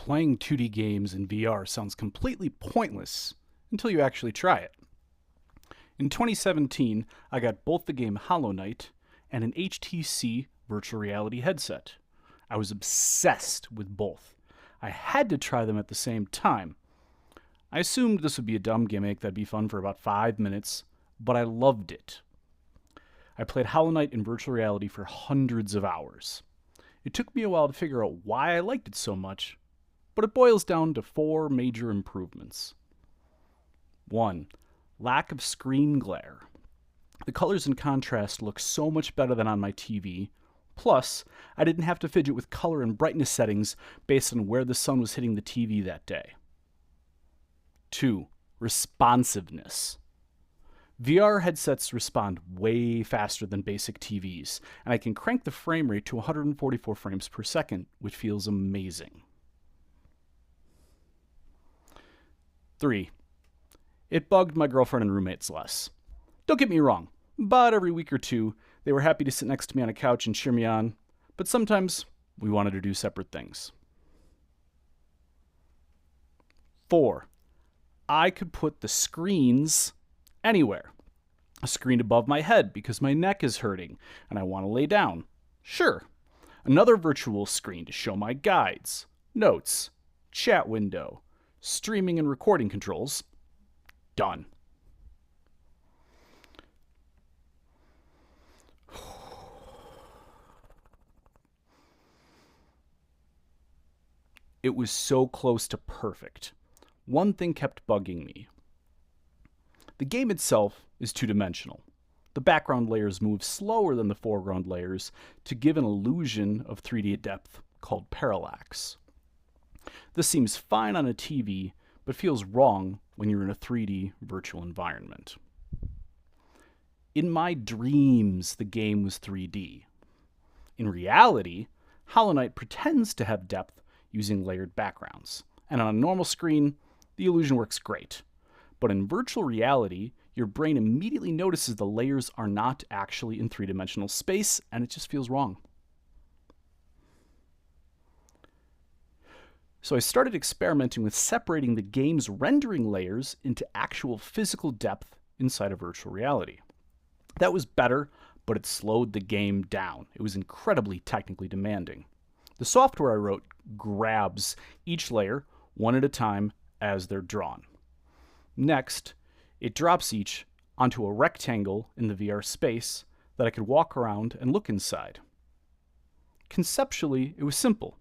Playing 2D games in VR sounds completely pointless until you actually try it. In 2017, I got both the game Hollow Knight and an HTC virtual reality headset. I was obsessed with both. I had to try them at the same time. I assumed this would be a dumb gimmick that'd be fun for about 5 minutes, but I loved it. I played Hollow Knight in virtual reality for hundreds of hours. It took me a while to figure out why I liked it so much, but it boils down to 4 major improvements. 1. Lack of screen glare. The colors and contrast look so much better than on my TV. Plus, I didn't have to fidget with color and brightness settings based on where the sun was hitting the TV that day. 2. Responsiveness. VR headsets respond way faster than basic TVs, and I can crank the frame rate to 144 frames per second, which feels amazing. 3. It bugged my girlfriend and roommates less. Don't get me wrong, but every week or two, they were happy to sit next to me on a couch and cheer me on, but sometimes we wanted to do separate things. 4. I could put the screens anywhere. A screen above my head because my neck is hurting and I want to lay down. Sure. Another virtual screen to show my guides, notes, chat window, streaming and recording controls. Done. It was so close to perfect. One thing kept bugging me. The game itself is two-dimensional. The background layers move slower than the foreground layers to give an illusion of 3D depth called parallax. This seems fine on a TV, but feels wrong when you're in a 3D virtual environment. In my dreams, the game was 3D. In reality, Hollow Knight pretends to have depth using layered backgrounds, and on a normal screen, the illusion works great. But in virtual reality, your brain immediately notices the layers are not actually in three-dimensional space, and it just feels wrong. So I started experimenting with separating the game's rendering layers into actual physical depth inside of virtual reality. That was better, but it slowed the game down. It was incredibly technically demanding. The software I wrote grabs each layer one at a time as they're drawn. Next, it drops each onto a rectangle in the VR space that I could walk around and look inside. Conceptually, it was simple.